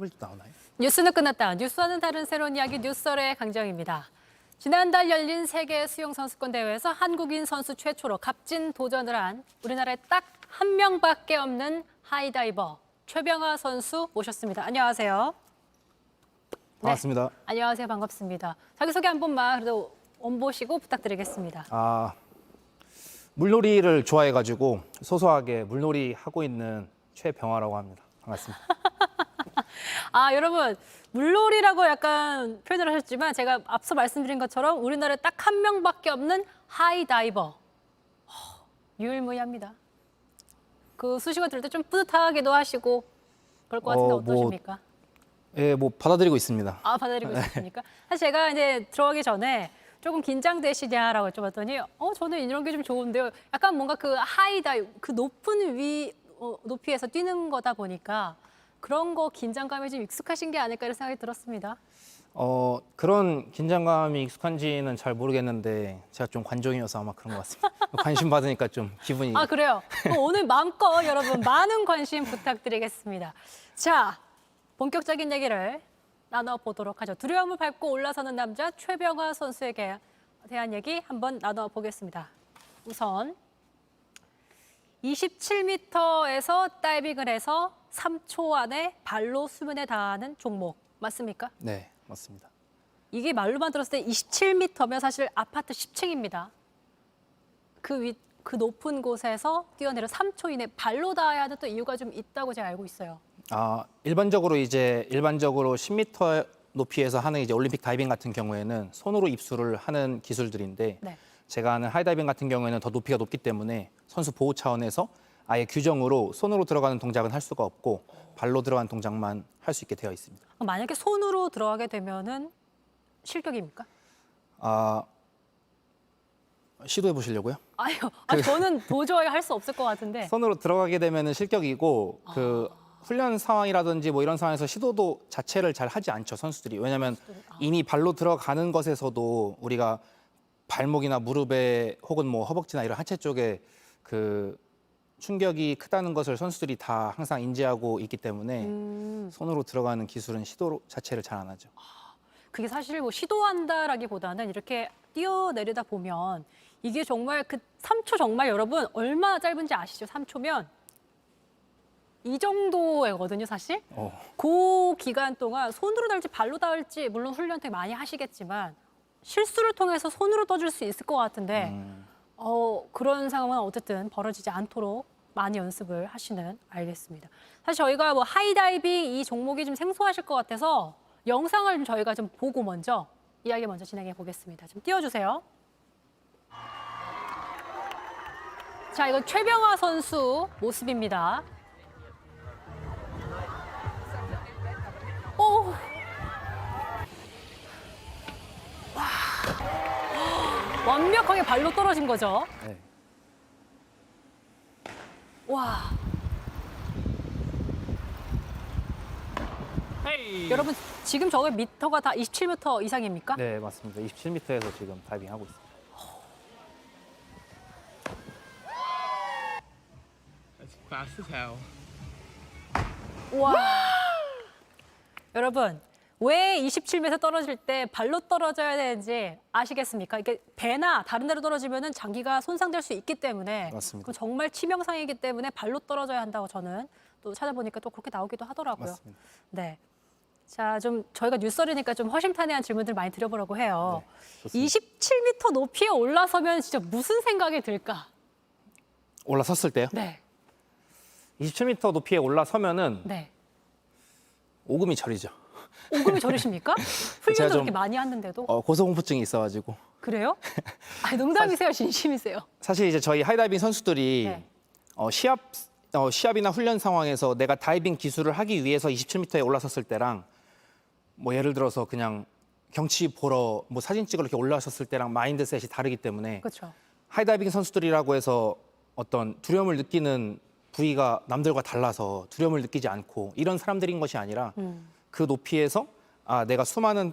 케이블도 나오나요? 뉴스는 끝났다. 뉴스와는 다른 새로운 이야기 뉴스설의 강정입니다. 지난달 열린 세계 수영선수권 대회에서 한국인 선수 최초로 갑진 도전을 한 우리나라에 딱 한 명밖에 없는 하이다이버 최병화 선수 모셨습니다. 안녕하세요. 반갑습니다. 네, 안녕하세요. 반갑습니다. 자기소개 한 번만 그래도 원보시고 부탁드리겠습니다. 물놀이를 좋아해가지고 소소하게 물놀이 하고 있는 최병화라고 합니다. 반갑습니다. 여러분 물놀이라고 약간 표현을 하셨지만 제가 앞서 말씀드린 것처럼 우리나라에 딱 한 명밖에 없는 하이다이버. 유일무이합니다. 그 수식어 들을 때 좀 뿌듯하기도 하시고 그럴 것 같은데 어떠십니까? 예, 받아들이고 있습니다. 받아들이고 있습니까? 사실 제가 이제 들어가기 전에 조금 긴장되시냐라고 여쭤봤더니 저는 이런 게 좀 좋은데요. 약간 뭔가 그 하이다이브, 그 높은 높이에서 뛰는 거다 보니까 그런 거 긴장감에 좀 익숙하신 게 아닐까 이런 생각이 들었습니다. 그런 긴장감이 익숙한지는 잘 모르겠는데 제가 좀 관종이어서 아마 그런 것 같습니다. 관심 받으니까 좀 기분이. 그래요? 그럼 오늘 마음껏 여러분 많은 관심 부탁드리겠습니다. 자, 본격적인 얘기를 나눠보도록 하죠. 두려움을 밟고 올라서는 남자 최병화 선수에게 대한 얘기 한번 나눠보겠습니다. 우선 27m에서 다이빙을 해서 3초 안에 발로 수면에 닿는 종목 맞습니까? 네, 맞습니다. 이게 말로만 들었을 때 27m면 사실 아파트 10층입니다. 그 높은 곳에서 뛰어내려 3초 이내 발로 닿아야 하는 또 이유가 좀 있다고 제가 알고 있어요. 일반적으로 10m 높이에서 하는 이제 올림픽 다이빙 같은 경우에는 손으로 입수를 하는 기술들인데 네. 제가 하는 하이다이빙 같은 경우에는 더 높이가 높기 때문에 선수 보호 차원에서 아예 규정으로 손으로 들어가는 동작은 할 수가 없고 발로 들어가는 동작만 할 수 있게 되어 있습니다. 만약에 손으로 들어가게 되면은 실격입니까? 시도해 보시려고요? 저는 도저히 할 수 없을 것 같은데. 손으로 들어가게 되면은 실격이고 그 훈련 상황이라든지 뭐 이런 상황에서 시도도 자체를 잘 하지 않죠, 선수들이. 왜냐하면 이미 발로 들어가는 것에서도 우리가 발목이나 무릎에 혹은 뭐 허벅지나 이런 하체 쪽에 그 충격이 크다는 것을 선수들이 다 항상 인지하고 있기 때문에 손으로 들어가는 기술은 시도 자체를 잘 안 하죠. 그게 사실 뭐 시도한다라기보다는 이렇게 뛰어내리다 보면 이게 정말 그 3초 정말 여러분 얼마나 짧은지 아시죠? 3초면 이 정도거든요, 사실. 그 기간 동안 손으로 닿을지 발로 닿을지 물론 훈련 되게 많이 하시겠지만 실수를 통해서 손으로 떠줄 수 있을 것 같은데 그런 상황은 어쨌든 벌어지지 않도록 많이 연습을 하시는 알겠습니다. 사실 저희가 뭐 하이다이빙 이 종목이 좀 생소하실 것 같아서 영상을 좀 저희가 좀 보고 먼저 이야기 먼저 진행해 보겠습니다. 좀 띄워주세요. 자, 이건 최병화 선수 모습입니다. 완벽하게 발로 떨어진 거죠. 네. 와. 여러분 지금 저게 미터가 다 27m 이상입니까? 네, 맞습니다. 27m에서 지금 다이빙 하고 있습니다. That's fast as hell. 와. 여러분 왜 27m 떨어질 때 발로 떨어져야 되는지 아시겠습니까? 이게 배나 다른 데로 떨어지면은 장기가 손상될 수 있기 때문에 맞습니다. 그건 정말 치명상이기 때문에 발로 떨어져야 한다고 저는 또 찾아보니까 또 그렇게 나오기도 하더라고요. 맞습니다. 네. 자, 좀 저희가 뉴스설이니까 좀 허심탄회한 질문들 많이 드려보려고 해요. 네, 좋습니다. 27m 높이에 올라서면 진짜 무슨 생각이 들까? 올라섰을 때요? 네. 27m 높이에 올라서면은 네. 오금이 저리죠. 오금이 저리십니까? 제가 훈련도 좀- 그렇게 많이 하는데도. 고소공포증이 있어가지고 그래요? 농담이세요? 진심이세요? 사실 이제 저희 하이다이빙 선수들이 네. 시합이나 훈련 상황에서 내가 다이빙 기술을 하기 위해서 27m에 올라섰을 때랑 뭐 예를 들어서 그냥 경치 보러 뭐 사진 찍으러 이렇게 올라섰을 때랑 마인드셋이 다르기 때문에 그렇죠. 하이다이빙 선수들이라고 해서 어떤 두려움을 느끼는 부위가 남들과 달라서 두려움을 느끼지 않고 이런 사람들인 것이 아니라 그 높이에서 내가 수많은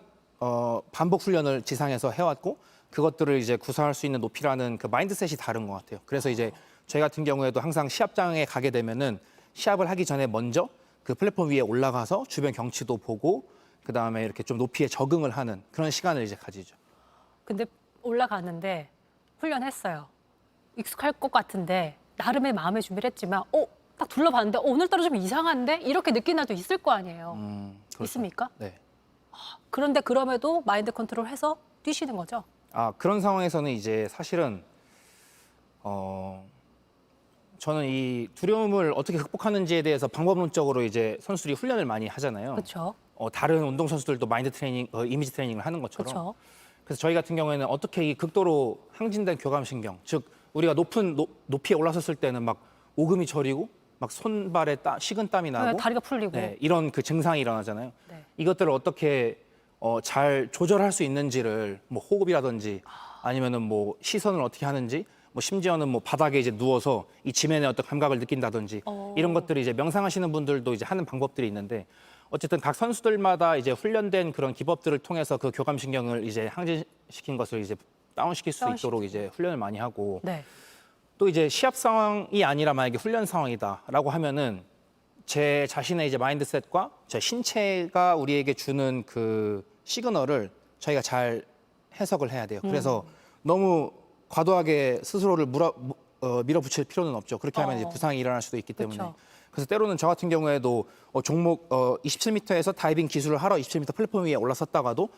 반복 훈련을 지상에서 해왔고 그것들을 이제 구사할 수 있는 높이라는 그 마인드셋이 다른 것 같아요. 그래서 이제 저희 같은 경우에도 항상 시합장에 가게 되면은 시합을 하기 전에 먼저 그 플랫폼 위에 올라가서 주변 경치도 보고 그다음에 이렇게 좀 높이에 적응을 하는 그런 시간을 이제 가지죠. 근데 올라가는데 훈련했어요. 익숙할 것 같은데 나름의 마음의 준비를 했지만 딱 둘러봤는데 오늘 떨어지면 이상한데? 이렇게 느낀 날도 있을 거 아니에요. 그렇죠. 있습니까? 네. 그런데 그럼에도 마인드 컨트롤해서 뛰시는 거죠? 그런 상황에서는 이제 사실은 저는 이 두려움을 어떻게 극복하는지에 대해서 방법론적으로 이제 선수들이 훈련을 많이 하잖아요. 그렇죠. 다른 운동 선수들도 마인드 트레이닝, 이미지 트레이닝을 하는 것처럼. 그렇죠. 그래서 저희 같은 경우에는 어떻게 이 극도로 항진된 교감신경, 즉 우리가 높은 높이에 올라섰을 때는 막 오금이 저리고 막 손발에 식은 땀이 나고 다리가 풀리고. 네, 이런 그 증상이 일어나잖아요. 네. 이것들을 어떻게 잘 조절할 수 있는지를 뭐 호흡이라든지 아니면은 뭐 시선을 어떻게 하는지 뭐 심지어는 뭐 바닥에 이제 누워서 이 지면의 어떤 감각을 느낀다든지 이런 것들이 이제 명상하시는 분들도 이제 하는 방법들이 있는데 어쨌든 각 선수들마다 이제 훈련된 그런 기법들을 통해서 그 교감신경을 이제 항진시킨 것을 이제 다운시킬 수 있도록 이제 훈련을 많이 하고 네. 또 이제 시합 상황이 아니라 만약에 훈련 상황이다라고 하면은 제 자신의 이제 마인드셋과 제 신체가 우리에게 주는 그 시그널을 저희가 잘 해석을 해야 돼요. 그래서 너무 과도하게 스스로를 밀어붙일 필요는 없죠. 그렇게 하면 이제 부상이 일어날 수도 있기 때문에. 그렇죠. 그래서 때로는 저 같은 경우에도 종목 27m에서 다이빙 기술을 하러 27m 플랫폼 위에 올라섰다가도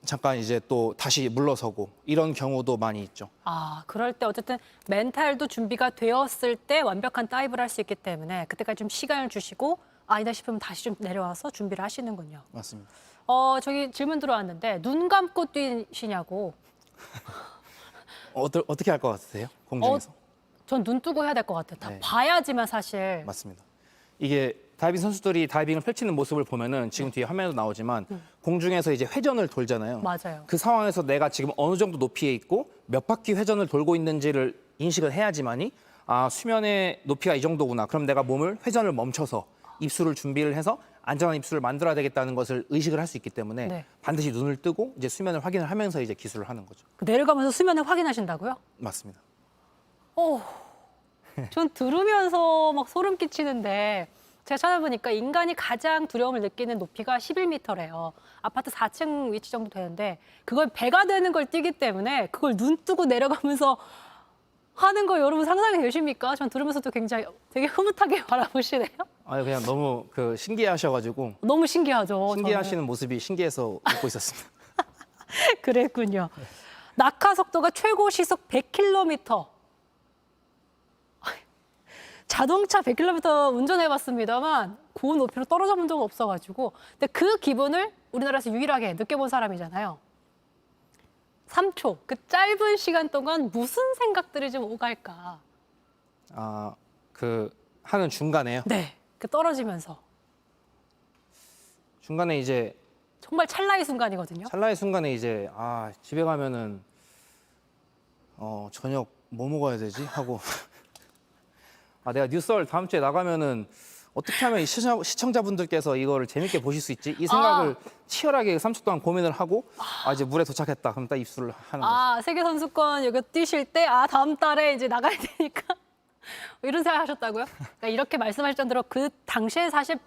잠깐 이제 또 다시 물러서고 이런 경우도 많이 있죠. 그럴 때 어쨌든 멘탈도 준비가 되었을 때 완벽한 다이브를 할 수 있기 때문에 그때까지 좀 시간을 주시고 아니다 싶으면 다시 좀 내려와서 준비를 하시는군요. 맞습니다. 저기 질문 들어왔는데 눈 감고 뛰시냐고. 어떻게 할 것 같으세요? 공중에서? 전 눈 뜨고 해야 될 것 같아요. 다 네. 봐야지만 사실. 맞습니다. 이게 다이빙 선수들이 다이빙을 펼치는 모습을 보면은 지금 뒤에 화면에도 나오지만 공중에서 이제 회전을 돌잖아요. 맞아요. 그 상황에서 내가 지금 어느 정도 높이에 있고 몇 바퀴 회전을 돌고 있는지를 인식을 해야지만이 수면의 높이가 이 정도구나. 그럼 내가 몸을 회전을 멈춰서 입술을 준비를 해서 안전한 입술을 만들어야 되겠다는 것을 의식을 할 수 있기 때문에 네. 반드시 눈을 뜨고 이제 수면을 확인을 하면서 이제 기술을 하는 거죠. 내려가면서 수면을 확인하신다고요? 맞습니다. 전 들으면서 막 소름 끼치는데 제가 찾아보니까 인간이 가장 두려움을 느끼는 높이가 11m래요. 아파트 4층 위치 정도 되는데 그걸 배가 되는 걸 뛰기 때문에 그걸 눈 뜨고 내려가면서 하는 거 여러분 상상이 되십니까? 전 들으면서도 굉장히 되게 흐뭇하게 바라보시네요. 그냥 너무 신기해하셔가지고 너무 신기하죠. 신기하시는 모습이 신기해서 웃고 있었습니다. 저는. 그랬군요. 낙하 속도가 최고 시속 100km. 자동차 100km 운전해봤습니다만 그 높이로 떨어져 본 적은 없어가지고 근데 그 기분을 우리나라에서 유일하게 느껴본 사람이잖아요. 3초, 그 짧은 시간 동안 무슨 생각들이 좀 오갈까? 하는 중간에요. 네, 그 떨어지면서 중간에 이제 정말 찰나의 순간이거든요. 찰나의 순간에 이제 집에 가면은 저녁 뭐 먹어야 되지 하고 내가 뉴스월 다음 주에 나가면은 어떻게 하면 이 시청자분들께서 이거를 재밌게 보실 수 있지? 이 생각을 치열하게 3초 동안 고민을 하고 이제 물에 도착했다. 그럼 딱 입술을 하는 거죠. 세계 선수권 여기 뛰실 때 다음 달에 이제 나가야 되니까 이런 생각 하셨다고요? 그러니까 이렇게 말씀하실 정도로 그 당시에 사실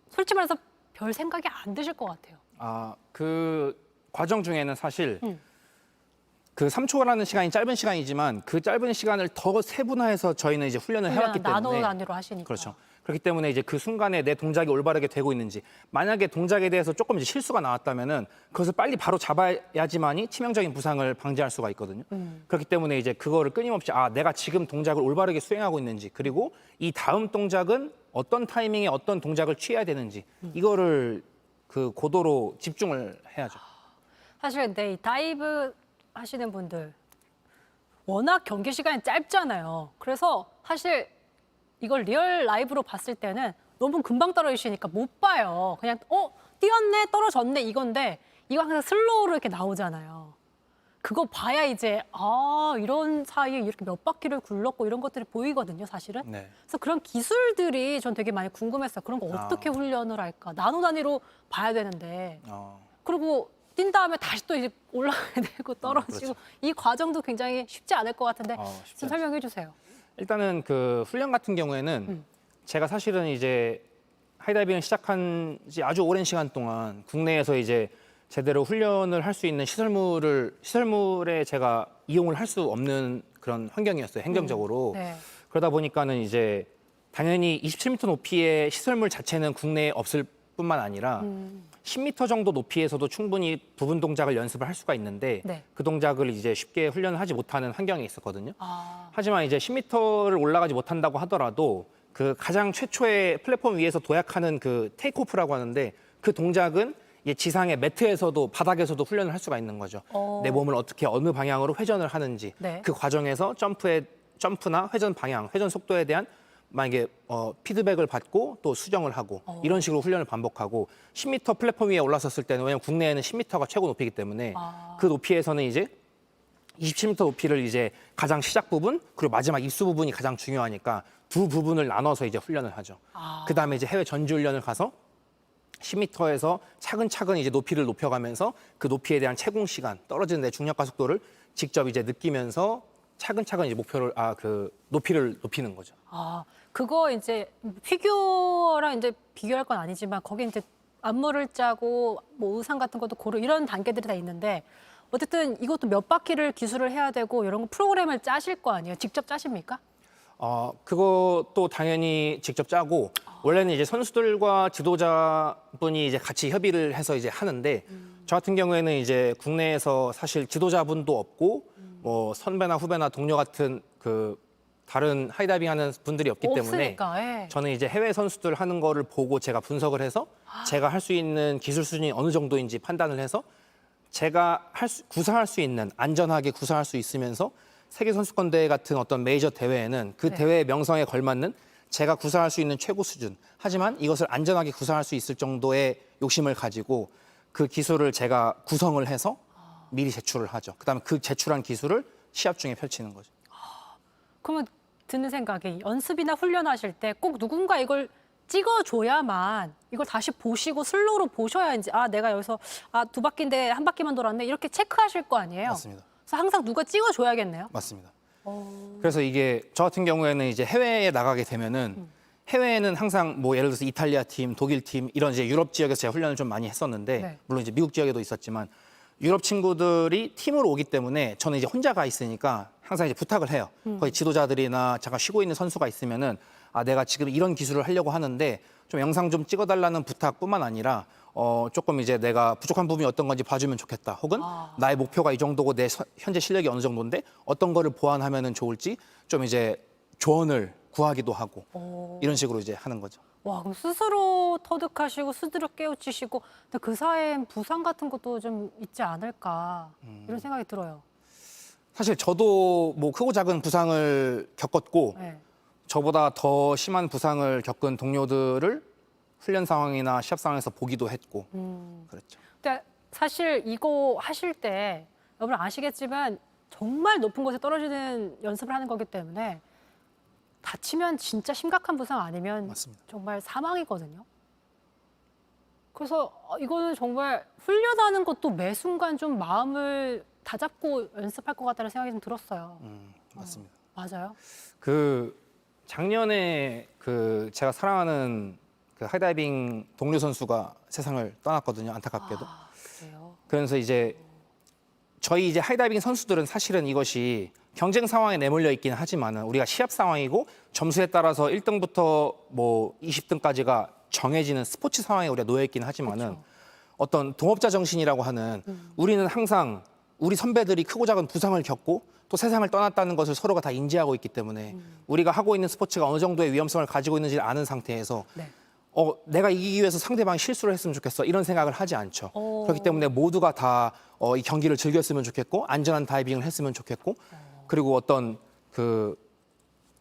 솔직히 말해서 별 생각이 안 드실 것 같아요. 그 과정 중에는 사실 그 3초라는 시간이 짧은 시간이지만 그 짧은 시간을 더 세분화해서 저희는 이제 훈련을 해왔기 때문에 나노 단위로 하시니까. 그렇죠. 그렇기 때문에 이제 그 순간에 내 동작이 올바르게 되고 있는지 만약에 동작에 대해서 조금 이제 실수가 나왔다면은 그것을 빨리 바로 잡아야지만이 치명적인 부상을 방지할 수가 있거든요. 그렇기 때문에 이제 그거를 끊임없이 내가 지금 동작을 올바르게 수행하고 있는지 그리고 이 다음 동작은 어떤 타이밍에 어떤 동작을 취해야 되는지 이거를 그 고도로 집중을 해야죠. 사실 근데 이 다이브 하시는 분들 워낙 경기 시간이 짧잖아요. 그래서 사실 이걸 리얼 라이브로 봤을 때는 너무 금방 떨어지시니까 못 봐요. 그냥 뛰었네, 떨어졌네 이건데 이거 항상 슬로우로 이렇게 나오잖아요. 그거 봐야 이제 이런 사이에 이렇게 몇 바퀴를 굴렀고 이런 것들이 보이거든요, 사실은. 네. 그래서 그런 기술들이 전 되게 많이 궁금했어요. 그런 거 어떻게 훈련을 할까? 나노 단위로 봐야 되는데. 그리고 뛴 다음에 다시 또 이제 올라가야 되고 떨어지고 그렇죠. 이 과정도 굉장히 쉽지 않을 것 같은데 쉽지 좀 설명해 주세요. 일단은 그 훈련 같은 경우에는 제가 사실은 이제 하이다이빙을 시작한 지 아주 오랜 시간 동안 국내에서 이제 제대로 훈련을 할 수 있는 시설물에 제가 이용을 할 수 없는 그런 환경이었어요, 행정적으로. 네. 그러다 보니까는 이제 당연히 27m 높이의 시설물 자체는 국내에 없을 뿐만 아니라 10m 정도 높이에서도 충분히 부분 동작을 연습을 할 수가 있는데 네. 그 동작을 이제 쉽게 훈련을 하지 못하는 환경에 있었거든요. 아, 하지만 이제 10m를 올라가지 못한다고 하더라도 그 가장 최초의 플랫폼 위에서 도약하는 그 테이크오프라고 하는데 그 동작은 이제 지상의 매트에서도 바닥에서도 훈련을 할 수가 있는 거죠. 내 몸을 어떻게 어느 방향으로 회전을 하는지 네. 그 과정에서 점프나 회전 방향, 회전 속도에 대한 만약에 피드백을 받고 또 수정을 하고 이런 식으로 훈련을 반복하고 10m 플랫폼 위에 올라섰을 때는 왜냐면 국내에는 10m가 최고 높이기 때문에 그 높이에서는 이제 27m 높이를 이제 가장 시작 부분 그리고 마지막 입수 부분이 가장 중요하니까 두 부분을 나눠서 이제 훈련을 하죠. 그다음에 이제 해외 전지 훈련을 가서 10m에서 차근차근 이제 높이를 높여가면서 그 높이에 대한 채공 시간, 떨어지는 내 중력 가속도를 직접 이제 느끼면서 차근차근 이제 그 높이를 높이는 거죠. 아, 그거 이제 피규어랑 이제 비교할 건 아니지만 거기 이제 안무를 짜고 뭐 의상 같은 것도 고르 이런 단계들이 다 있는데 어쨌든 이것도 몇 바퀴를 기술을 해야 되고 이런 거 프로그램을 짜실 거 아니에요? 직접 짜십니까? 그것도 당연히 직접 짜고 원래는 이제 선수들과 지도자분이 이제 같이 협의를 해서 이제 하는데 저 같은 경우에는 이제 국내에서 사실 지도자분도 없고 뭐 선배나 후배나 동료 같은 그 다른 하이다이빙 하는 분들이 없기 때문에 없으니까, 예. 저는 이제 해외 선수들 하는 거를 보고 제가 분석을 해서 제가 할 수 있는 기술 수준이 어느 정도인지 판단을 해서 제가 구사할 수 있는 안전하게 구사할 수 있으면서 세계 선수권 대회 같은 어떤 메이저 대회에는 그 네. 대회의 명성에 걸맞는 제가 구사할 수 있는 최고 수준. 하지만 이것을 안전하게 구사할 수 있을 정도의 욕심을 가지고 그 기술을 제가 구성을 해서 미리 제출을 하죠. 그다음에 그 제출한 기술을 시합 중에 펼치는 거죠. 그러면 드는 생각이 연습이나 훈련하실 때 꼭 누군가 이걸 찍어줘야만 이걸 다시 보시고 슬로우로 보셔야 이제 내가 여기서 두 바퀴인데 한 바퀴만 돌았네 이렇게 체크하실 거 아니에요? 맞습니다. 그래서 항상 누가 찍어줘야겠네요. 맞습니다. 그래서 이게 저 같은 경우에는 이제 해외에 나가게 되면은 해외에는 항상 뭐 예를 들어서 이탈리아 팀, 독일 팀 이런 이제 유럽 지역에서 제가 훈련을 좀 많이 했었는데 네. 물론 이제 미국 지역에도 있었지만 유럽 친구들이 팀으로 오기 때문에 저는 이제 혼자 가 있으니까 항상 이제 부탁을 해요. 거기 지도자들이나 잠깐 쉬고 있는 선수가 있으면은 내가 지금 이런 기술을 하려고 하는데 좀 영상 좀 찍어달라는 부탁뿐만 아니라 조금 이제 내가 부족한 부분이 어떤 건지 봐주면 좋겠다. 혹은 나의 목표가 이 정도고 내 현재 실력이 어느 정도인데 어떤 거를 보완하면은 좋을지 좀 이제 조언을 구하기도 하고 이런 식으로 이제 하는 거죠. 와, 그럼 스스로 터득하시고 스스로 깨우치시고 근데 그 사이엔 부상 같은 것도 좀 있지 않을까 이런 생각이 들어요. 사실 저도 뭐 크고 작은 부상을 겪었고 네. 저보다 더 심한 부상을 겪은 동료들을 훈련 상황이나 시합 상황에서 보기도 했고 그랬죠. 근데 사실 이거 하실 때 여러분 아시겠지만 정말 높은 곳에 떨어지는 연습을 하는 거기 때문에 다치면 진짜 심각한 부상 아니면 맞습니다. 정말 사망이거든요. 그래서 이거는 정말 훈련하는 것도 매 순간 좀 마음을 다잡고 연습할 것 같다는 생각이 좀 들었어요. 맞습니다. 맞아요? 그 작년에 그 제가 사랑하는 그 하이다이빙 동료 선수가 세상을 떠났거든요. 안타깝게도. 그래요? 그래서 이제 저희 이제 하이다이빙 선수들은 사실은 이것이 경쟁 상황에 내몰려 있기는 하지만은 우리가 시합 상황이고 점수에 따라서 1등부터 뭐 20등까지가 정해지는 스포츠 상황에 우리가 놓여 있기는 하지만은 그렇죠. 어떤 동업자 정신이라고 하는 우리는 항상 우리 선배들이 크고 작은 부상을 겪고 또 세상을 떠났다는 것을 서로가 다 인지하고 있기 때문에 우리가 하고 있는 스포츠가 어느 정도의 위험성을 가지고 있는지를 아는 상태에서 네. 내가 이기기 위해서 상대방이 실수를 했으면 좋겠어 이런 생각을 하지 않죠. 그렇기 때문에 모두가 다 이 경기를 즐겼으면 좋겠고 안전한 다이빙을 했으면 좋겠고 그리고 어떤 그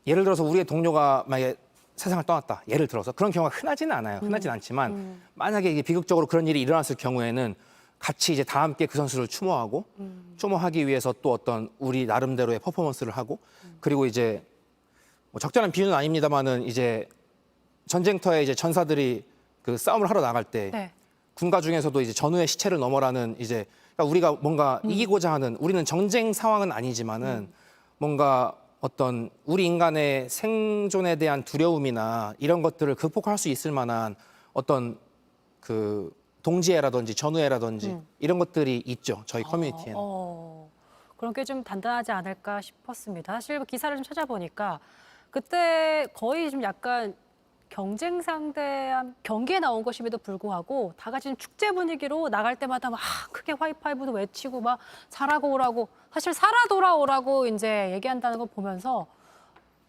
예를 들어서 우리의 동료가 만약에 세상을 떠났다. 예를 들어서 그런 경우가 흔하지는 않아요. 흔하진 않지만 만약에 이게 비극적으로 그런 일이 일어났을 경우에는 같이 이제 다 함께 그 선수를 추모하고 추모하기 위해서 또 어떤 우리 나름대로의 퍼포먼스를 하고 그리고 이제 뭐 적절한 비유는 아닙니다만은 이제 전쟁터에 이제 전사들이 그 싸움을 하러 나갈 때 네. 군가 중에서도 이제 전우의 시체를 넘어라는 이제 그러니까 우리가 뭔가 이기고자 하는 우리는 전쟁 상황은 아니지만은 뭔가 어떤 우리 인간의 생존에 대한 두려움이나 이런 것들을 극복할 수 있을 만한 어떤 그 동지애라든지 전우애라든지 이런 것들이 있죠. 저희 커뮤니티에는. 그런 게 좀 단단하지 않을까 싶었습니다. 사실 그 기사를 좀 찾아보니까 그때 거의 좀 약간 경쟁 상대한 경기에 나온 것임에도 불구하고 다 같이 좀 축제 분위기로 나갈 때마다 막 크게 화이파이브도 외치고 막 잘하고 오라고 사실 살아 돌아오라고 이제 얘기한다는 거 보면서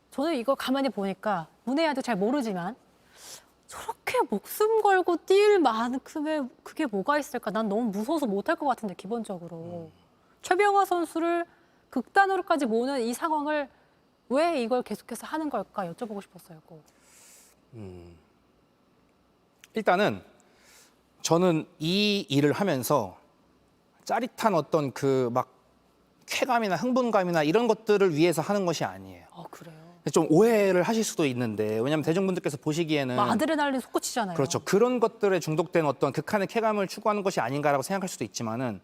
저는 이걸 가만히 보니까 문혜아도 잘 모르지만 저렇게 목숨 걸고 뛸 만큼의 그게 뭐가 있을까? 난 너무 무서워서 못할 것 같은데 기본적으로. 최병화 선수를 극단으로까지 모는 이 상황을 왜 이걸 계속해서 하는 걸까 여쭤보고 싶었어요. 꼭. 일단은 저는 이 일을 하면서 짜릿한 어떤 그 막 쾌감이나 흥분감이나 이런 것들을 위해서 하는 것이 아니에요. 그래요? 좀 오해를 하실 수도 있는데 왜냐하면 대중분들께서 보시기에는 막 아드레날린 솟구치잖아요. 그렇죠. 그런 것들에 중독된 어떤 극한의 쾌감을 추구하는 것이 아닌가라고 생각할 수도 있지만은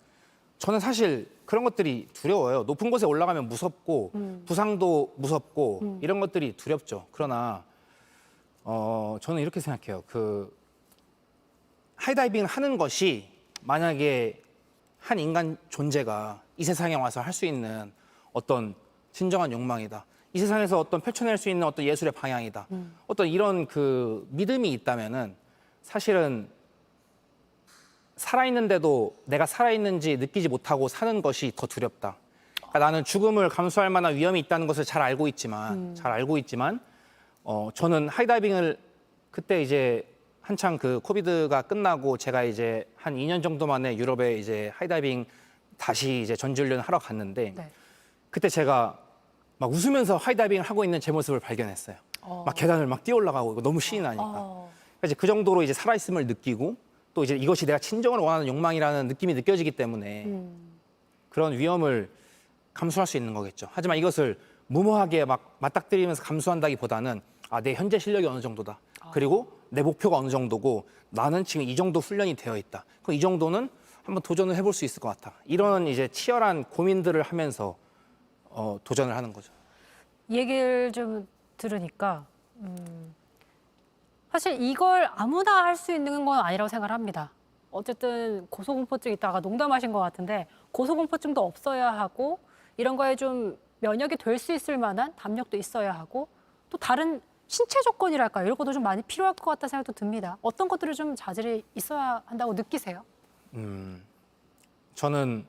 저는 사실 그런 것들이 두려워요. 높은 곳에 올라가면 무섭고 부상도 무섭고 이런 것들이 두렵죠. 그러나 저는 이렇게 생각해요. 그 하이다이빙을 하는 것이 만약에 한 인간 존재가 이 세상에 와서 할 수 있는 어떤 진정한 욕망이다. 이 세상에서 어떤 펼쳐낼 수 있는 어떤 예술의 방향이다. 어떤 이런 그 믿음이 있다면은 사실은 살아있는데도 내가 살아있는지 느끼지 못하고 사는 것이 더 두렵다. 그러니까 나는 죽음을 감수할 만한 위험이 있다는 것을 잘 알고 있지만 저는 하이다이빙을 그때 이제 한창 그 코비드가 끝나고 제가 이제 한 2년 정도 만에 유럽에 이제 하이다이빙 다시 이제 전지훈련을 하러 갔는데 네. 그때 제가 막 웃으면서 하이다이빙을 하고 있는 제 모습을 발견했어요. 막 계단을 막 뛰어 올라가고 이거 너무 신이 나니까. 이제 그 정도로 이제 살아있음을 느끼고 또 이제 이것이 내가 진정으로 원하는 욕망이라는 느낌이 느껴지기 때문에 그런 위험을 감수할 수 있는 거겠죠. 하지만 이것을 무모하게 막 맞닥뜨리면서 감수한다기보다는 내 현재 실력이 어느 정도다. 그리고 내 목표가 어느 정도고 나는 지금 이 정도 훈련이 되어 있다. 그럼 이 정도는 한번 도전을 해볼 수 있을 것 같아. 이런 이제 치열한 고민들을 하면서 도전을 하는 거죠. 얘기를 좀 들으니까 사실 이걸 아무나 할 수 있는 건 아니라고 생각을 합니다. 어쨌든 고소공포증 있다가 농담하신 것 같은데 고소공포증도 없어야 하고 이런 거에 좀 면역이 될 수 있을 만한 담력도 있어야 하고 또 다른 신체 조건이랄까 이런 것도 좀 많이 필요할 것 같다는 생각도 듭니다. 어떤 것들을 좀 자질이 있어야 한다고 느끼세요? 저는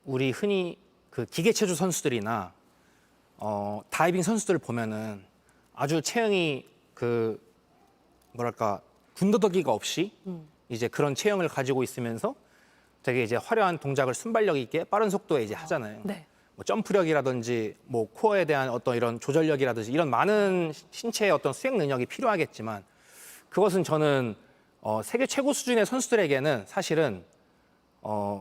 우리 흔히 그 기계체조 선수들이나 다이빙 선수들을 보면은 아주 체형이 그 뭐랄까 군더더기가 없이 이제 그런 체형을 가지고 있으면서 되게 이제 화려한 동작을 순발력 있게 빠른 속도에 이제 하잖아요. 네. 뭐 점프력이라든지 뭐 코어에 대한 어떤 이런 조절력이라든지 이런 많은 신체의 어떤 수행 능력이 필요하겠지만 그것은 저는 세계 최고 수준의 선수들에게는 사실은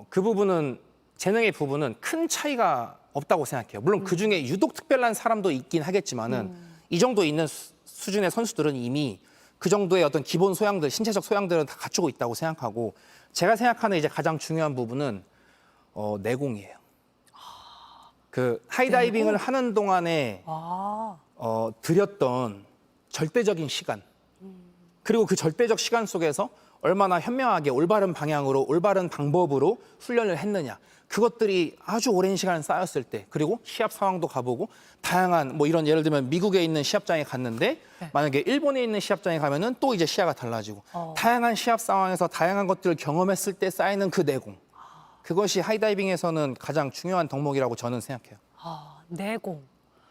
그 부분은 재능의 부분은 큰 차이가 없다고 생각해요. 물론 그 중에 유독 특별한 사람도 있긴 하겠지만은 이 정도 있는 수준의 선수들은 이미 그 정도의 어떤 기본 소양들, 신체적 소양들은 다 갖추고 있다고 생각하고 제가 생각하는 이제 가장 중요한 부분은 내공이에요. 그 하이다이빙을 하는 동안에 들였던 절대적인 시간 그리고 그 절대적 시간 속에서 얼마나 현명하게 올바른 방향으로 올바른 방법으로 훈련을 했느냐 그것들이 아주 오랜 시간 쌓였을 때 그리고 시합 상황도 가보고 다양한 뭐 이런 예를 들면 미국에 있는 시합장에 갔는데 만약에 일본에 있는 시합장에 가면은 또 이제 시야가 달라지고 다양한 시합 상황에서 다양한 것들을 경험했을 때 쌓이는 그 내공 그것이 하이다이빙에서는 가장 중요한 덕목이라고 저는 생각해요. 내공.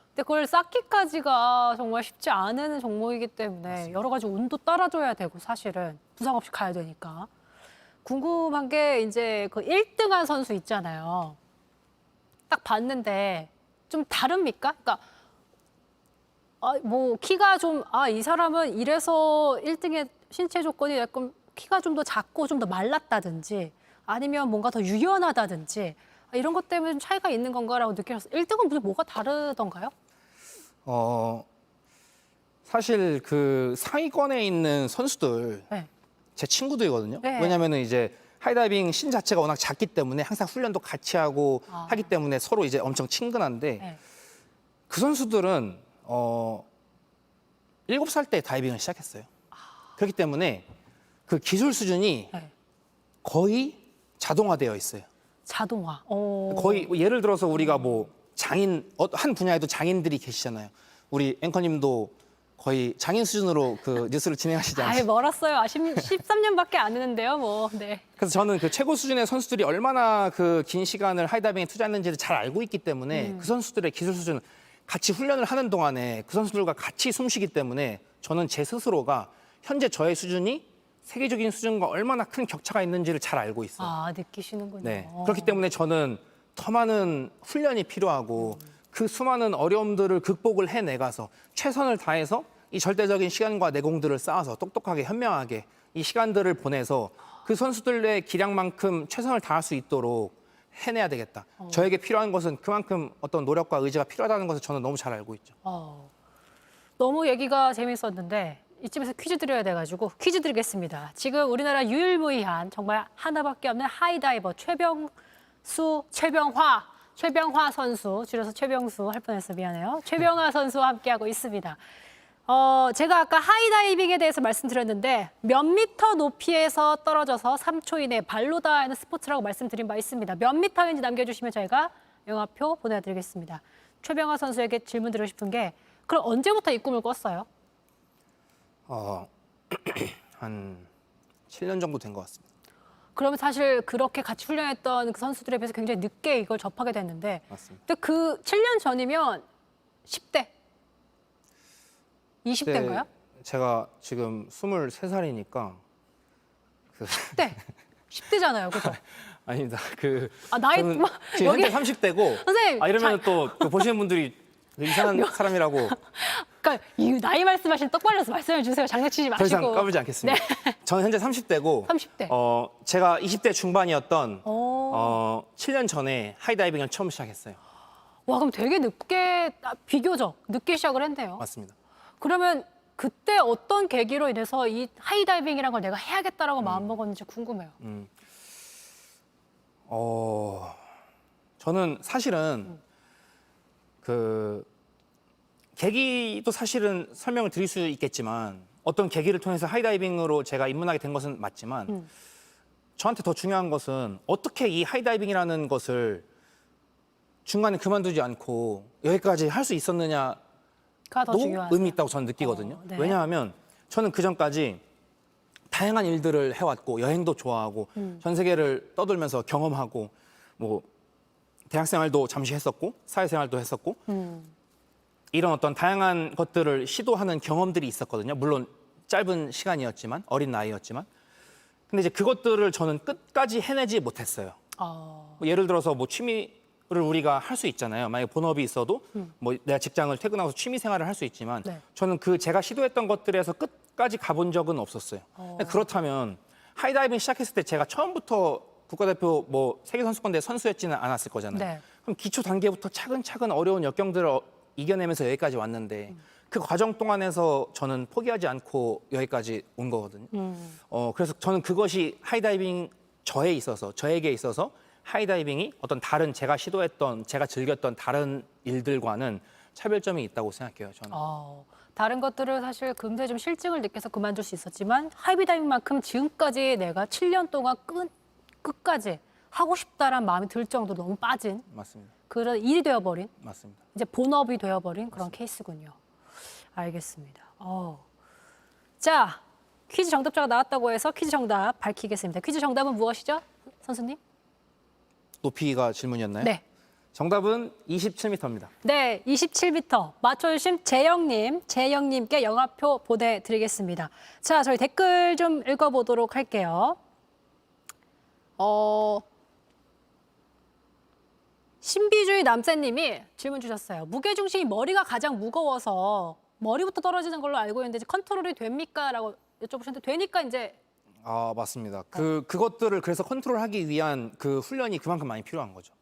근데 그걸 쌓기까지가 정말 쉽지 않은 종목이기 때문에 맞습니다. 여러 가지 운도 따라줘야 되고 사실은 부상 없이 가야 되니까. 궁금한 게 이제 그 1등한 선수 있잖아요. 딱 봤는데 좀 다릅니까? 그러니까 뭐 키가 좀 이 사람은 이래서 1등의 신체 조건이 약간 키가 좀 더 작고 좀 더 말랐다든지 아니면 뭔가 더 유연하다든지 이런 것 때문에 좀 차이가 있는 건가라고 느껴졌어요. 1등은 무슨 뭐가 다르던가요? 사실 그 상위권에 있는 선수들 네. 제 친구들이거든요. 네. 왜냐면은 이제 하이다이빙 신 자체가 워낙 작기 때문에 항상 훈련도 같이 하고 하기 때문에 서로 이제 엄청 친근한데 네. 그 선수들은 7살 때 다이빙을 시작했어요. 그렇기 때문에 그 기술 수준이 네. 거의 자동화되어 있어요. 자동화. 거의 예를 들어서 우리가 뭐 장인 한 분야에도 장인들이 계시잖아요. 우리 앵커님도 거의 장인 수준으로 그 뉴스를 진행하시지 아예 않습니까? 멀었어요. 13년밖에 안 했는데요. 뭐. 네. 그래서 저는 그 최고 수준의 선수들이 얼마나 그 긴 시간을 하이다이빙에 투자했는지를 잘 알고 있기 때문에 그 선수들의 기술 수준 같이 훈련을 하는 동안에 그 선수들과 같이 숨쉬기 때문에 저는 제 스스로가 현재 저의 수준이 세계적인 수준과 얼마나 큰 격차가 있는지를 잘 알고 있어요. 아, 느끼시는군요. 네. 그렇기 때문에 저는 더 많은 훈련이 필요하고 그 수많은 어려움들을 극복을 해내가서 최선을 다해서 이 절대적인 시간과 내공들을 쌓아서 똑똑하게 현명하게 이 시간들을 보내서 그 선수들의 기량만큼 최선을 다할 수 있도록 해내야 되겠다. 저에게 필요한 것은 그만큼 어떤 노력과 의지가 필요하다는 것을 저는 너무 잘 알고 있죠. 너무 얘기가 재밌었는데 이쯤에서 퀴즈 드려야 돼가지고 퀴즈 드리겠습니다. 지금 우리나라 유일무이한 정말 하나밖에 없는 하이다이버 최병화 선수, 줄여서 최병수 할 뻔했어 미안해요. 최병화 선수와 함께하고 있습니다. 제가 아까 하이다이빙에 대해서 말씀드렸는데 몇 미터 높이에서 떨어져서 3초 이내 발로 닿는 스포츠라고 말씀드린 바 있습니다. 몇 미터인지 남겨주시면 저희가 영화표 보내드리겠습니다. 최병화 선수에게 질문 드리고 싶은 게 그럼 언제부터 이 꿈을 꿨어요? 한 7년 정도 된 것 같습니다. 그러면 사실 그렇게 같이 훈련했던 그 선수들에 비해서 굉장히 늦게 이걸 접하게 됐는데 맞습니다. 근데 그 7년 전이면 10대, 20대인가요? 제가 지금 23살이니까 10대, 10대잖아요, 그죠? 아닙니다. 나이 저는 뭐, 지금 여기- 현재 30대고 선생님, 이러면 또그 보시는 분들이 이상한 사람이라고 그러니까 이 나이 말씀하시면 똑바로 말씀해 주세요. 장난치지 더 이상 마시고. 까불지 않겠습니다. 저는 현재 30대고 30대. 제가 20대 중반이었던 오. 7년 전에 하이다이빙을 처음 시작했어요. 와, 그럼 되게 늦게, 비교적 늦게 시작을 했네요. 맞습니다. 그러면 그때 어떤 계기로 인해서 이 하이다이빙이라는 걸 내가 해야겠다라고 마음먹었는지 궁금해요. 저는 사실은 그 계기도 사실은 설명을 드릴 수 있겠지만 어떤 계기를 통해서 하이다이빙으로 제가 입문하게 된 것은 맞지만 저한테 더 중요한 것은 어떻게 이 하이다이빙이라는 것을 중간에 그만두지 않고 여기까지 할 수 있었느냐도 더 중요하죠. 의미 있다고 저는 느끼거든요. 네. 왜냐하면 저는 그전까지 다양한 일들을 해왔고 여행도 좋아하고 전 세계를 떠돌면서 경험하고 뭐 대학생활도 잠시 했었고 사회생활도 했었고 이런 어떤 다양한 것들을 시도하는 경험들이 있었거든요. 물론 짧은 시간이었지만 어린 나이였지만 근데 이제 그것들을 저는 끝까지 해내지 못했어요. 뭐 예를 들어서 뭐 취미를 우리가 할 수 있잖아요. 만약에 본업이 있어도 뭐 내가 직장을 퇴근하고 취미 생활을 할 수 있지만 네. 저는 그 제가 시도했던 것들에서 끝까지 가본 적은 없었어요. 그렇다면 하이다이빙 시작했을 때 제가 처음부터 국가대표 뭐 세계선수권대 선수였지는 않았을 거잖아요. 네. 그럼 기초 단계부터 차근차근 어려운 역경들을 이겨내면서 여기까지 왔는데 그 과정 동안에서 저는 포기하지 않고 여기까지 온 거거든요. 그래서 저는 그것이 하이다이빙 저에게 있어서 하이다이빙이 어떤 다른 제가 시도했던 제가 즐겼던 다른 일들과는 차별점이 있다고 생각해요. 저는. 다른 것들을 사실 금세 좀 실증을 느껴서 그만둘 수 있었지만 하이다이빙만큼 지금까지 내가 7년 동안 끝까지 하고 싶다라는 마음이 들 정도로 너무 빠진 맞습니다. 그런 일이 되어버린 맞습니다. 이제 본업이 되어버린 그런 케이스군요. 알겠습니다. 자, 퀴즈 정답자가 나왔다고 해서 퀴즈 정답 밝히겠습니다. 퀴즈 정답은 무엇이죠, 선수님? 높이가 질문이었나요? 네. 정답은 27m입니다. 네, 27m 맞춰주신 재영님께 영화표 보내드리겠습니다. 자, 저희 댓글 좀 읽어보도록 할게요. 신비주의 남새님이 질문 주셨어요. 무게중심이 머리가 가장 무거워서 머리부터 떨어지는 걸로 알고 있는데 컨트롤이 됩니까? 라고 여쭤보셨는데 되니까 이제 맞습니다. 그것들을 그래서 컨트롤하기 위한 그 훈련이 그만큼 많이 필요한 거죠.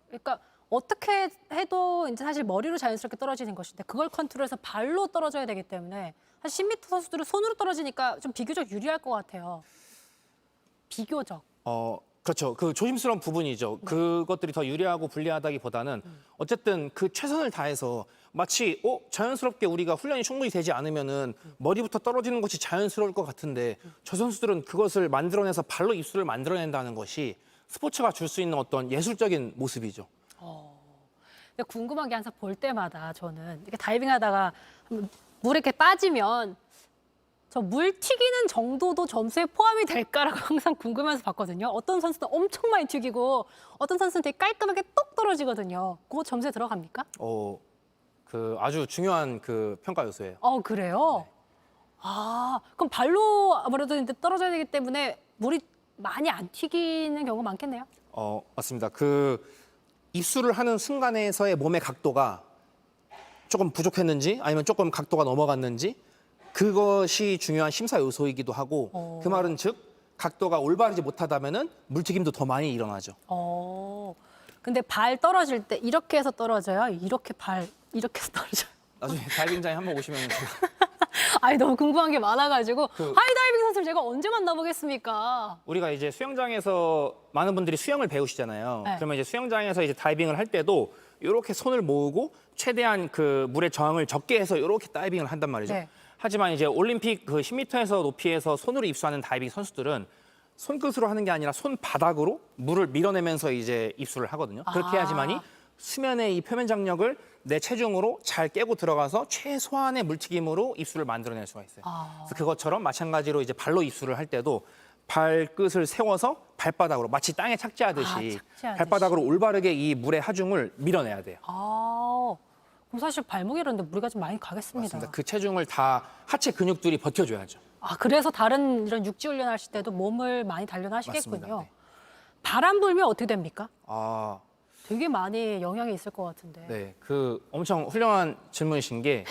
그러니까 어떻게 해도 이제 사실 머리로 자연스럽게 떨어지는 것인데 그걸 컨트롤해서 발로 떨어져야 되기 때문에 사실 10m 선수들은 손으로 떨어지니까 좀 비교적 유리할 것 같아요. 비교적. 그렇죠. 그 조심스러운 부분이죠. 그것들이 더 유리하고 불리하다기보다는 어쨌든 그 최선을 다해서 마치 자연스럽게 우리가 훈련이 충분히 되지 않으면은 머리부터 떨어지는 것이 자연스러울 것 같은데 저 선수들은 그것을 만들어내서 발로 입술을 만들어낸다는 것이 스포츠가 줄 수 있는 어떤 예술적인 모습이죠. 근데 궁금한 게 항상 볼 때마다 저는 이렇게 다이빙하다가 물에 이렇게 빠지면 저 물 튀기는 정도도 점수에 포함이 될까라고 항상 궁금해서 봤거든요. 어떤 선수는 엄청 많이 튀기고 어떤 선수는 되게 깔끔하게 똑 떨어지거든요. 그거 점수에 들어갑니까? 그 아주 중요한 그 평가 요소예요. 그래요? 아, 그럼 발로 아무래도 이제 떨어져야 되기 때문에 물이 많이 안 튀기는 경우가 많겠네요. 맞습니다. 그 입술을 하는 순간에서의 몸의 각도가 조금 부족했는지 아니면 조금 각도가 넘어갔는지 그것이 중요한 심사 요소이기도 하고 그 말은 즉 각도가 올바르지 못하다면은 물튀김도 더 많이 일어나죠. 근데 발 떨어질 때 이렇게 해서 떨어져요? 이렇게 해서 떨어져요? 나중에 다이빙장에 한번 오시면 아니 너무 궁금한 게 많아가지고 그- 하이다이빙 선수를 제가 언제 만나보겠습니까? 우리가 이제 수영장에서 많은 분들이 수영을 배우시잖아요. 네. 그러면 이제 수영장에서 이제 다이빙을 할 때도 이렇게 손을 모으고 최대한 그 물의 저항을 적게 해서 이렇게 다이빙을 한단 말이죠. 네. 하지만 이제 올림픽 그 10m에서 높이에서 손으로 입수하는 다이빙 선수들은 손끝으로 하는 게 아니라 손바닥으로 물을 밀어내면서 이제 입수를 하거든요. 그렇게 해야지만이 수면의 이 표면 장력을 내 체중으로 잘 깨고 들어가서 최소한의 물튀김으로 입수를 만들어낼 수가 있어요. 그래서 그것처럼 마찬가지로 이제 발로 입수를 할 때도 발끝을 세워서 발바닥으로 마치 땅에 착지하듯이 착지하듯이. 발바닥으로 올바르게 이 물의 하중을 밀어내야 돼요. 그럼 사실 발목에 이런데 무리가 좀 많이 가겠습니다. 맞습니다. 그 체중을 다 하체 근육들이 버텨줘야죠. 그래서 다른 이런 육지 훈련하실 때도 몸을 많이 단련하시겠군요. 맞습니다. 네. 바람 불면 어떻게 됩니까? 아, 되게 많이 영향이 있을 것 같은데. 네. 그 엄청 훌륭한 질문이신 게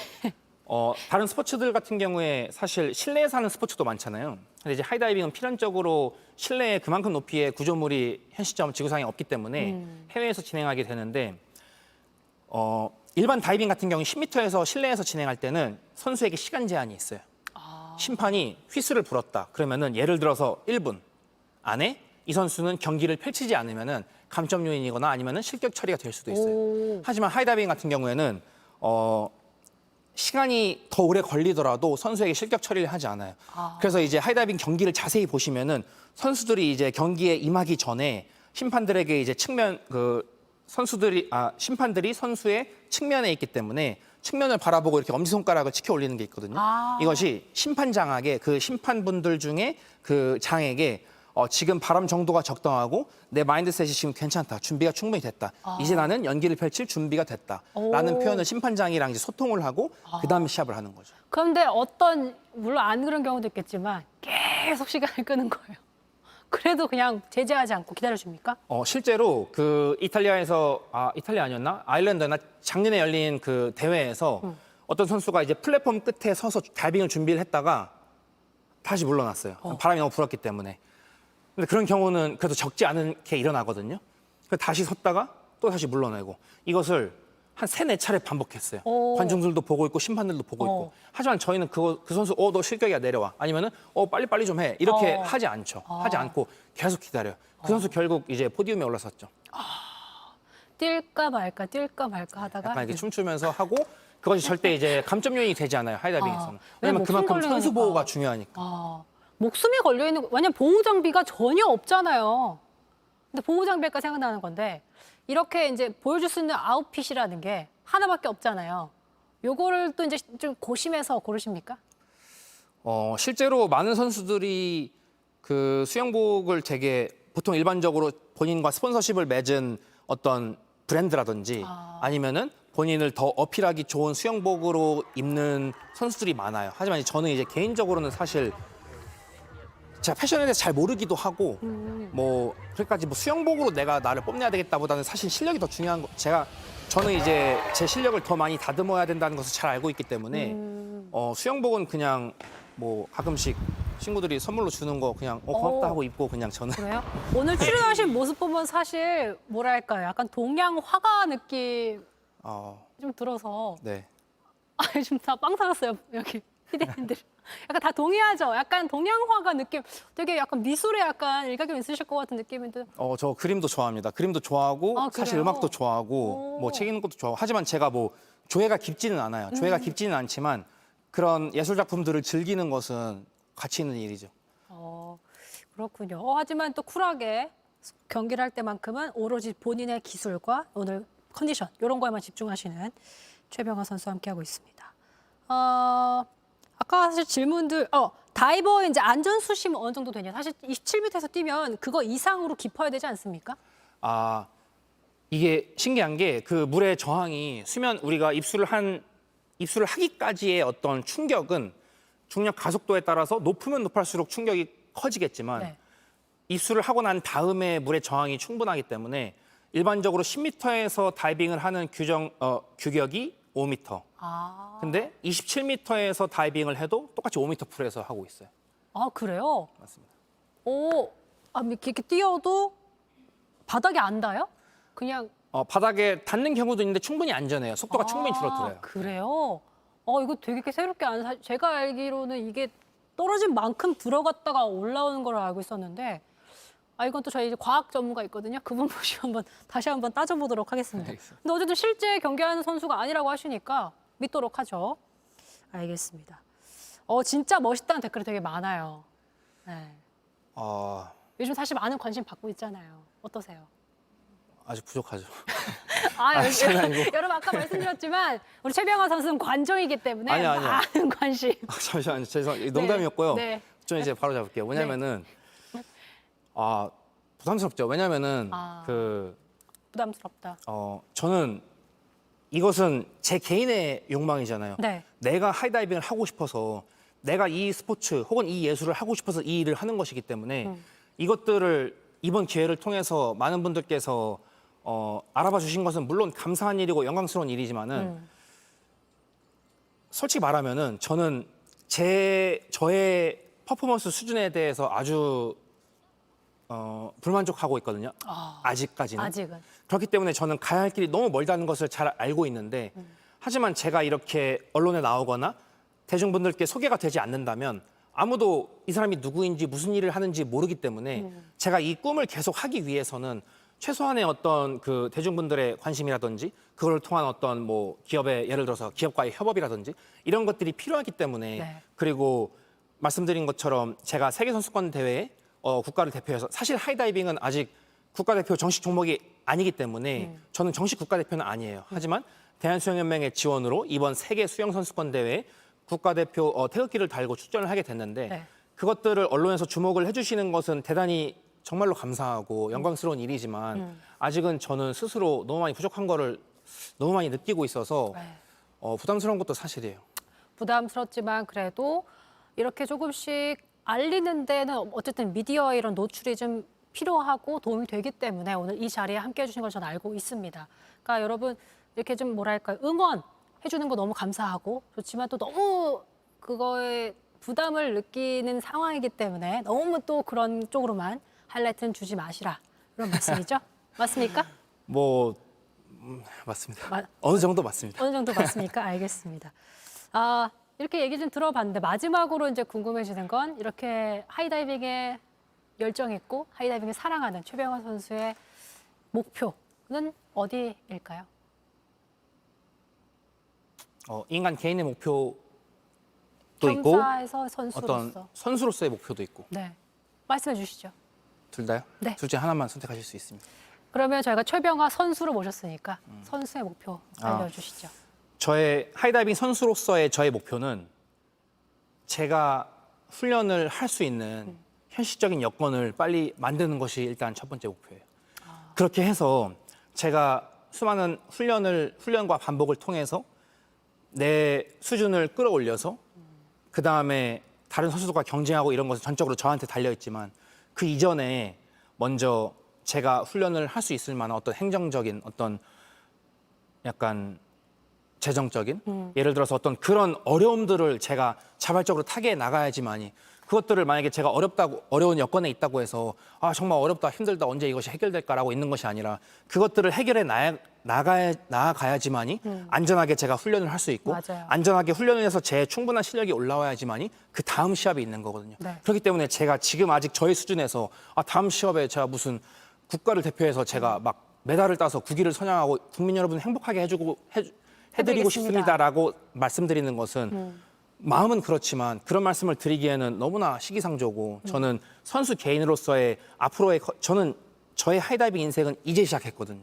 다른 스포츠들 같은 경우에 사실 실내에서 하는 스포츠도 많잖아요. 근데 이제 하이다이빙은 필연적으로 실내에 그만큼 높이의 구조물이 현 시점 지구상에 없기 때문에 해외에서 진행하게 되는데 일반 다이빙 같은 경우 10m에서 실내에서 진행할 때는 선수에게 시간 제한이 있어요. 심판이 휘슬을 불었다. 그러면은 예를 들어서 1분 안에 이 선수는 경기를 펼치지 않으면은 감점 요인이거나 아니면은 실격 처리가 될 수도 있어요. 하지만 하이다이빙 같은 경우에는 시간이 더 오래 걸리더라도 선수에게 실격 처리를 하지 않아요. 그래서 이제 하이다이빙 경기를 자세히 보시면은 선수들이 이제 경기에 임하기 전에 심판들에게 이제 심판들이 선수의 측면에 있기 때문에 측면을 바라보고 이렇게 엄지손가락을 치켜 올리는 게 있거든요. 이것이 심판장에게 그 심판분들 중에 그 장에게 지금 바람 정도가 적당하고 내 마인드셋이 지금 괜찮다. 준비가 충분히 됐다. 이제 나는 연기를 펼칠 준비가 됐다. 라는 표현을 심판장이랑 이제 소통을 하고 그다음에 시합을 하는 거죠. 그런데 물론 안 그런 경우도 있겠지만 계속 시간을 끄는 거예요. 그래도 그냥 제재하지 않고 기다려줍니까? 실제로 그 이탈리아 아니었나? 아일랜드나 작년에 열린 그 대회에서 어떤 선수가 이제 플랫폼 끝에 서서 다이빙을 준비를 했다가 다시 물러났어요. 바람이 너무 불었기 때문에. 근데 그런 경우는 그래도 적지 않게 일어나거든요. 그래서 다시 섰다가 또 다시 물러나고 이것을 한 3-4차례 반복했어요. 관중들도 보고 있고 심판들도 보고 있고. 하지만 저희는 그 선수 너 실격이야 내려와. 아니면은 빨리 좀 해. 이렇게 하지 않죠. 하지 않고 계속 기다려요. 그 선수 결국 이제 포디움에 올라섰죠. 뛸까 말까 하다가 약간 이렇게 춤추면서 하고 그것이 절대 이제 감점 요인이 되지 않아요. 하이다이빙에서는. 왜냐면 목숨 그만큼 걸리니까. 선수 보호가 중요하니까. 목숨이 걸려 있는 왜냐면 보호 장비가 전혀 없잖아요. 근데 보호 장비가 생각나는 건데 이렇게 이제 보여줄 수 있는 아웃핏이라는 게 하나밖에 없잖아요. 요거를 또 이제 좀 고심해서 고르십니까? 실제로 많은 선수들이 그 수영복을 되게 보통 일반적으로 본인과 스폰서십을 맺은 어떤 브랜드라든지 아니면은 본인을 더 어필하기 좋은 수영복으로 입는 선수들이 많아요. 하지만 저는 이제 개인적으로는 사실 제가 패션에 대해서 잘 모르기도 하고 그래까지 수영복으로 내가 나를 뽐내야 되겠다보다는 사실 실력이 더 중요한 거. 저는 이제 제 실력을 더 많이 다듬어야 된다는 것을 잘 알고 있기 때문에 수영복은 그냥 가끔씩 친구들이 선물로 주는 거 그냥 고맙다 하고 입고 그냥 저는 그래요? 오늘 출연하신 모습 보면 사실 뭐랄까요? 약간 동양 화가 느낌 좀 들어서 네. 지금 다 빵 사갔어요 여기. 피디님들 약간 다 동의하죠. 약간 동양화가 느낌, 되게 약간 미술에 약간 일가견 있으실 것 같은 느낌인데. 저 그림도 좋아합니다. 그림도 좋아하고 아, 사실 그래요? 음악도 좋아하고 오. 뭐 책 읽는 것도 좋아하고 하지만 제가 뭐 조예가 깊지는 않아요. 조예가 깊지는 않지만 그런 예술 작품들을 즐기는 것은 가치 있는 일이죠. 그렇군요. 하지만 또 쿨하게 경기를 할 때만큼은 오로지 본인의 기술과 오늘 컨디션 이런 거에만 집중하시는 최병화 선수와 함께하고 있습니다. 아까 사실 질문들, 다이버 이제 안전 수심 어느 정도 되냐? 사실 27m에서 뛰면 그거 이상으로 깊어야 되지 않습니까? 아, 이게 신기한 게 그 물의 저항이 수면 우리가 입수를 하기까지의 어떤 충격은 중력 가속도에 따라서 높으면 높을수록 충격이 커지겠지만 네. 입수를 하고 난 다음에 물의 저항이 충분하기 때문에 일반적으로 10m에서 다이빙을 하는 규격이 5m. 아, 근데 27m에서 다이빙을 해도 똑같이 5m 풀에서 하고 있어요. 그래요? 맞습니다. 이렇게 뛰어도 바닥에 안 닿아요? 그냥 바닥에 닿는 경우도 있는데 충분히 안전해요. 속도가 충분히 줄어들어요. 그래요? 이거 되게 새롭게 제가 알기로는 이게 떨어진 만큼 들어갔다가 올라오는 걸 알고 있었는데, 이건 또 저희 이제 과학 전문가 있거든요. 그분 모시고 다시 한번 따져보도록 하겠습니다. 알겠습니다. 근데 어쨌든 실제 경기하는 선수가 아니라고 하시니까 믿도록 하죠. 알겠습니다. 진짜 멋있다는 댓글이 되게 많아요. 네. 요즘 사실 많은 관심 받고 있잖아요. 어떠세요? 아직 부족하죠. 여러분 아까 말씀드렸지만 우리 최병화 선수는 관종이기 때문에 아니요. 많은 관심. 잠시만요. 죄송해요. 농담이었고요. 네. 좀 이제 바로 잡을게요. 왜냐면은 부담스럽죠. 왜냐면은 부담스럽다. 저는 이것은 제 개인의 욕망이잖아요. 네. 내가 하이다이빙을 하고 싶어서 내가 이 스포츠 혹은 이 예술을 하고 싶어서 이 일을 하는 것이기 때문에 이것들을 이번 기회를 통해서 많은 분들께서 알아봐 주신 것은 물론 감사한 일이고 영광스러운 일이지만은 솔직히 말하면은 저는 저의 퍼포먼스 수준에 대해서 아주 불만족하고 있거든요. 아직까지는. 아직은. 그렇기 때문에 저는 가야 할 길이 너무 멀다는 것을 잘 알고 있는데 하지만 제가 이렇게 언론에 나오거나 대중분들께 소개가 되지 않는다면 아무도 이 사람이 누구인지 무슨 일을 하는지 모르기 때문에 제가 이 꿈을 계속 하기 위해서는 최소한의 어떤 그 대중분들의 관심이라든지 그걸 통한 어떤 뭐 기업의 예를 들어서 기업과의 협업이라든지 이런 것들이 필요하기 때문에 네. 그리고 말씀드린 것처럼 제가 세계 선수권 대회에 국가를 대표해서 사실 하이다이빙은 아직 국가대표 정식 종목이 아니기 때문에 저는 정식 국가대표는 아니에요. 하지만 대한수영연맹의 지원으로 이번 세계 수영선수권 대회에 국가대표 태극기를 달고 출전을 하게 됐는데 네. 그것들을 언론에서 주목을 해주시는 것은 대단히 정말로 감사하고 영광스러운 일이지만 아직은 저는 스스로 너무 많이 부족한 거를 너무 많이 느끼고 있어서 부담스러운 것도 사실이에요. 부담스럽지만 그래도 이렇게 조금씩 알리는 데는 어쨌든 미디어의 이런 노출이 좀 필요하고 도움이 되기 때문에 오늘 이 자리에 함께해 주신 걸 저는 알고 있습니다. 그러니까 여러분 이렇게 좀 뭐랄까요, 응원해 주는 거 너무 감사하고 좋지만 또 너무 그거에 부담을 느끼는 상황이기 때문에 너무 또 그런 쪽으로만 하이라이트는 주지 마시라 그런 말씀이죠? 맞습니까? 맞습니다. 어느 정도 맞습니다. 어느 정도 맞습니까? 알겠습니다. 이렇게 얘기 좀 들어봤는데 마지막으로 이제 궁금해지는 건 이렇게 하이다이빙에 열정 있고 하이다이빙을 사랑하는 최병화 선수의 목표는 어디일까요? 인간 개인의 목표도 있고 겸사해서 선수로서. 어떤 선수로서의 목표도 있고 네, 말씀해 주시죠. 둘 다요? 네. 둘 중에 하나만 선택하실 수 있습니다. 그러면 저희가 최병화 선수로 모셨으니까 선수의 목표 알려주시죠. 저의 하이다이빙 선수로서의 저의 목표는 제가 훈련을 할 수 있는 현실적인 여건을 빨리 만드는 것이 일단 첫 번째 목표예요. 그렇게 해서 제가 수많은 훈련과 반복을 통해서 내 수준을 끌어올려서 그 다음에 다른 선수들과 경쟁하고 이런 것은 전적으로 저한테 달려있지만 그 이전에 먼저 제가 훈련을 할 수 있을 만한 어떤 행정적인 어떤 약간 재정적인 예를 들어서 어떤 그런 어려움들을 제가 자발적으로 타개해 나가야지만이 그것들을 만약에 제가 어려운 여건에 있다고 해서 아 정말 어렵다 힘들다 언제 이것이 해결될까라고 있는 것이 아니라 그것들을 해결해 나아가야지만이 안전하게 제가 훈련을 할 수 있고 맞아요. 안전하게 훈련을 해서 제 충분한 실력이 올라와야지만이 그 다음 시합이 있는 거거든요. 네. 그렇기 때문에 제가 지금 아직 저희 수준에서 다음 시합에 제가 무슨 국가를 대표해서 제가 막 메달을 따서 국위를 선양하고 국민 여러분 행복하게 해드리고 해드리겠습니다. 싶습니다라고 말씀드리는 것은 마음은 그렇지만 그런 말씀을 드리기에는 너무나 시기상조고 저는 선수 개인으로서의 앞으로의 저는 저의 하이다이빙 인생은 이제 시작했거든요.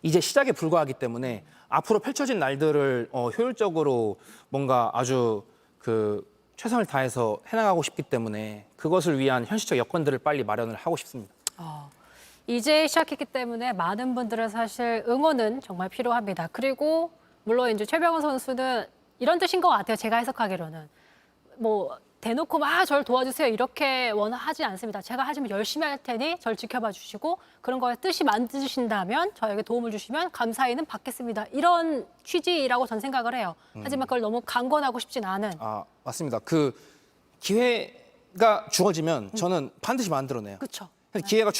이제 시작에 불과하기 때문에 앞으로 펼쳐진 날들을 효율적으로 뭔가 아주 최선을 다해서 해나가고 싶기 때문에 그것을 위한 현실적 여건들을 빨리 마련을 하고 싶습니다. 이제 시작했기 때문에 많은 분들의 사실 응원은 정말 필요합니다. 그리고 물론 이제 최병원 선수는 이런 뜻인 것 같아요. 제가 해석하기로는 뭐 대놓고 막 저를 도와주세요 이렇게 원하지 않습니다. 제가 하지만 열심히 할 테니 저를 지켜봐 주시고 그런 거에 뜻이 만드신다면 저에게 도움을 주시면 감사히는 받겠습니다. 이런 취지라고 전 생각을 해요. 하지만 그걸 너무 강권하고 싶진 않은. 맞습니다. 그 기회가 주어지면 저는 반드시 만들어내요. 그렇죠. 기회가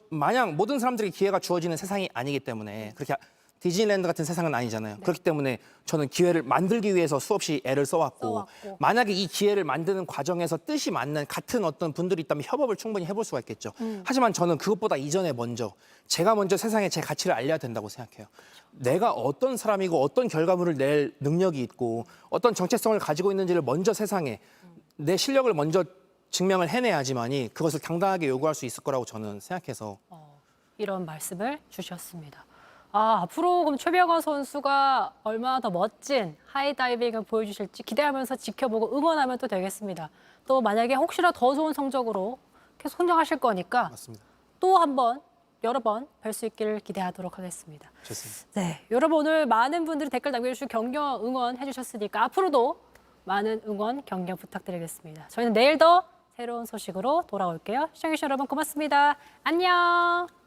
마냥 모든 사람들에게 기회가 주어지는 세상이 아니기 때문에 그렇게 디즈니랜드 같은 세상은 아니잖아요. 그렇기 때문에 저는 기회를 만들기 위해서 수없이 애를 써왔고 만약에 이 기회를 만드는 과정에서 뜻이 맞는 같은 어떤 분들이 있다면 협업을 충분히 해볼 수가 있겠죠. 하지만 저는 그것보다 이전에 제가 먼저 세상에 제 가치를 알려야 된다고 생각해요. 내가 어떤 사람이고 어떤 결과물을 낼 능력이 있고 어떤 정체성을 가지고 있는지를 먼저 세상에 내 실력을 먼저 증명을 해내야지만이 그것을 당당하게 요구할 수 있을 거라고 저는 생각해서 이런 말씀을 주셨습니다. 앞으로 그럼 최병원 선수가 얼마나 더 멋진 하이다이빙을 보여주실지 기대하면서 지켜보고 응원하면 또 되겠습니다. 또 만약에 혹시나 더 좋은 성적으로 계속 성장하실 거니까 맞습니다. 또 여러 번 뵐 수 있기를 기대하도록 하겠습니다. 좋습니다. 네, 여러분 오늘 많은 분들이 댓글 남겨주시고 격려 응원해 주셨으니까 앞으로도 많은 응원 격려 부탁드리겠습니다. 저희는 내일 더 새로운 소식으로 돌아올게요. 시청해주신 여러분 고맙습니다. 안녕.